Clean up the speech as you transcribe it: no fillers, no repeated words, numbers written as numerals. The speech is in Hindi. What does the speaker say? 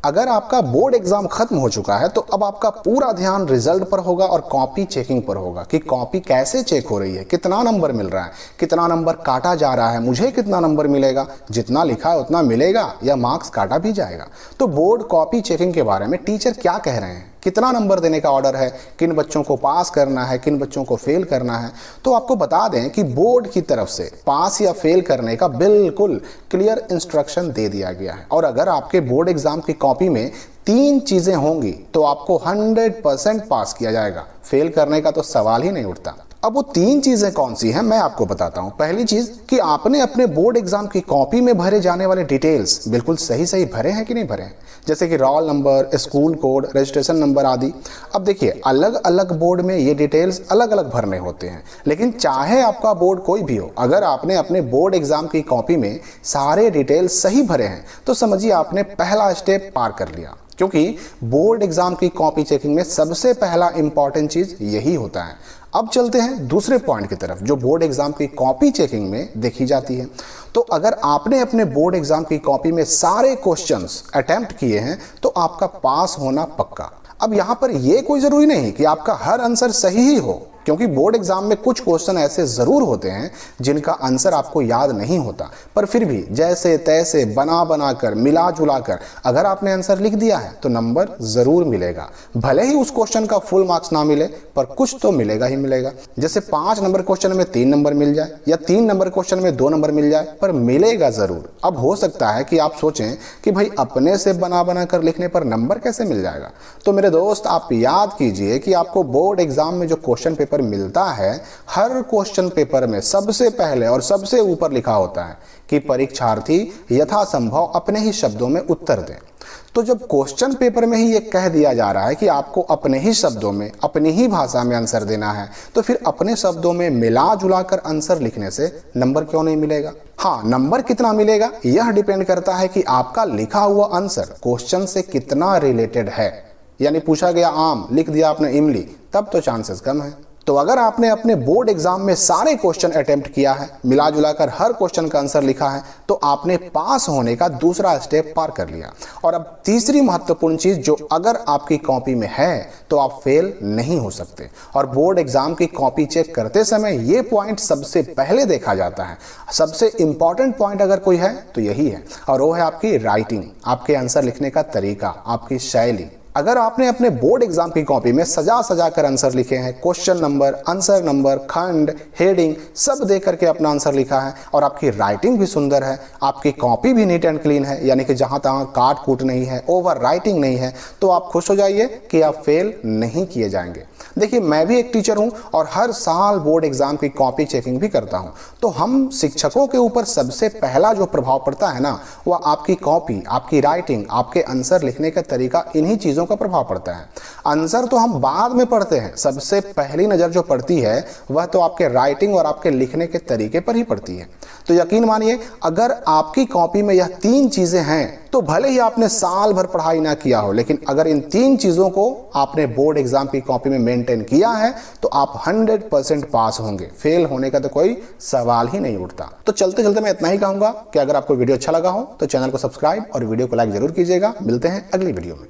अगर आपका बोर्ड एग्जाम खत्म हो चुका है तो अब आपका पूरा ध्यान रिजल्ट पर होगा और कॉपी चेकिंग पर होगा कि कॉपी कैसे चेक हो रही है, कितना नंबर मिल रहा है, कितना नंबर काटा जा रहा है, मुझे कितना नंबर मिलेगा, जितना लिखा है उतना मिलेगा या मार्क्स काटा भी जाएगा। तो बोर्ड कॉपी चेकिंग के बारे में टीचर क्या कह रहे हैं, कितना नंबर देने का ऑर्डर है, किन बच्चों को पास करना है, किन बच्चों को फेल करना है। तो आपको बता दें कि बोर्ड की तरफ से पास या फेल करने का बिल्कुल क्लियर इंस्ट्रक्शन दे दिया गया है। और अगर आपके बोर्ड एग्जाम की कॉपी में 3 चीजें होंगी तो आपको 100% पास किया जाएगा, फेल करने का तो सवाल ही नहीं उठता। अब वो 3 चीजें कौन सी हैं मैं आपको बताता हूं। पहली चीज कि आपने अपने बोर्ड एग्जाम की कॉपी में भरे जाने वाले डिटेल्स बिल्कुल सही भरे हैं कि नहीं भरे हैं, जैसे कि roll number, school code, registration number आदि। अब देखिए अलग अलग बोर्ड में ये डिटेल्स अलग अलग भरने होते हैं, लेकिन चाहे आपका बोर्ड कोई भी हो, अगर आपने अपने बोर्ड एग्जाम की कॉपी में सारे डिटेल्स सही भरे हैं तो समझिए आपने पहला स्टेप पार कर लिया। क्योंकि बोर्ड एग्जाम की कॉपी चेकिंग में सबसे पहला इंपॉर्टेंट चीज यही होता है। अब चलते हैं दूसरे पॉइंट की तरफ जो बोर्ड एग्जाम की कॉपी चेकिंग में देखी जाती है। तो अगर आपने अपने बोर्ड एग्जाम की कॉपी में सारे क्वेश्चंस अटेम्प्ट किए हैं तो आपका पास होना पक्का। अब यहां पर यह कोई जरूरी नहीं कि आपका हर आंसर सही ही हो, क्योंकि बोर्ड एग्जाम में कुछ क्वेश्चन ऐसे जरूर होते हैं जिनका आंसर आपको याद नहीं होता, पर फिर भी जैसे तैसे बना कर मिला जुला कर अगर आपने आंसर लिख दिया है तो नंबर जरूर मिलेगा। भले ही उस क्वेश्चन का फुल मार्क्स ना मिले पर कुछ तो मिलेगा ही मिलेगा। जैसे 5 नंबर क्वेश्चन में 3 नंबर मिल जाए या 3 नंबर क्वेश्चन में 2 नंबर मिल जाए, पर मिलेगा जरूर। अब हो सकता है कि आप सोचें कि भाई अपने से बना कर लिखने पर नंबर कैसे मिल जाएगा। तो मेरे दोस्त आप याद कीजिए कि आपको बोर्ड एग्जाम में जो क्वेश्चन पेपर मिलता है, हर क्वेश्चन पेपर में सबसे पहले और सबसे ऊपर लिखा होता है कि परीक्षार्थी यथासंभव अपने ही शब्दों में उत्तर दें। तो जब क्वेश्चन पेपर में ही ये कह दिया जा रहा है कि आपको अपने ही शब्दों में अपनी ही भाषा में आंसर देना है, तो फिर अपने शब्दों में मिला जुला कर आंसर लिखने से नंबर क्यों नहीं मिलेगा। हाँ, नंबर कितना मिलेगा यह डिपेंड करता है कि आपका लिखा हुआ आंसर क्वेश्चन से कितना रिलेटेड है। यानी पूछा गया आम, लिख दिया आपने इमली, तब तो चांसेस कम है। तो अगर आपने अपने बोर्ड एग्जाम में सारे क्वेश्चन अटेम्प्ट किया है, मिला जुला कर हर क्वेश्चन का आंसर लिखा है, तो आपने पास होने का दूसरा स्टेप पार कर लिया। और अब तीसरी महत्वपूर्ण चीज जो अगर आपकी कॉपी में है तो आप फेल नहीं हो सकते। और बोर्ड एग्जाम की कॉपी चेक करते समय ये पॉइंट सबसे पहले देखा जाता है। सबसे इंपॉर्टेंट पॉइंट अगर कोई है तो यही है, और वो है आपकी राइटिंग, आपके आंसर लिखने का तरीका, आपकी शैली। अगर आपने अपने बोर्ड एग्जाम की कॉपी में सजा कर आंसर लिखे हैं, क्वेश्चन नंबर, आंसर नंबर, खंड, हेडिंग सब दे करके अपना आंसर लिखा है और आपकी राइटिंग भी सुंदर है, आपकी कॉपी भी नीट एंड क्लीन है, यानी कि जहां तहां काट कूट नहीं है, ओवर राइटिंग नहीं है, तो आप खुश हो जाइए कि आप फेल नहीं किए जाएंगे। देखिए मैं भी एक टीचर हूं और हर साल बोर्ड एग्जाम की कॉपी चेकिंग भी करता हूं। तो हम शिक्षकों के ऊपर सबसे पहला जो प्रभाव पड़ता है ना, वह आपकी कॉपी, आपकी राइटिंग, आपके आंसर लिखने का तरीका, इन्हीं चीजों का प्रभाव पड़ता है। आंसर तो हम बाद में पढ़ते हैं, सबसे पहली नजर जो पड़ती है वह तो आपके राइटिंग और आपके लिखने के तरीके पर ही पड़ती है। तो यकीन मानिए अगर आपकी कॉपी में यह 3 चीजें हैं तो भले ही आपने साल भर पढ़ाई ना किया हो, लेकिन अगर इन 3 चीजों को आपने बोर्ड एग्जाम की कॉपी में मेंटेन किया है तो आप 100% पास होंगे। फेल होने का तो कोई सवाल ही नहीं उठता। तो चलते चलते मैं इतना ही कहूंगा कि अगर आपको वीडियो अच्छा लगा हो तो चैनल को सब्सक्राइब और वीडियो को लाइक जरूर कीजिएगा। मिलते हैं अगली वीडियो में।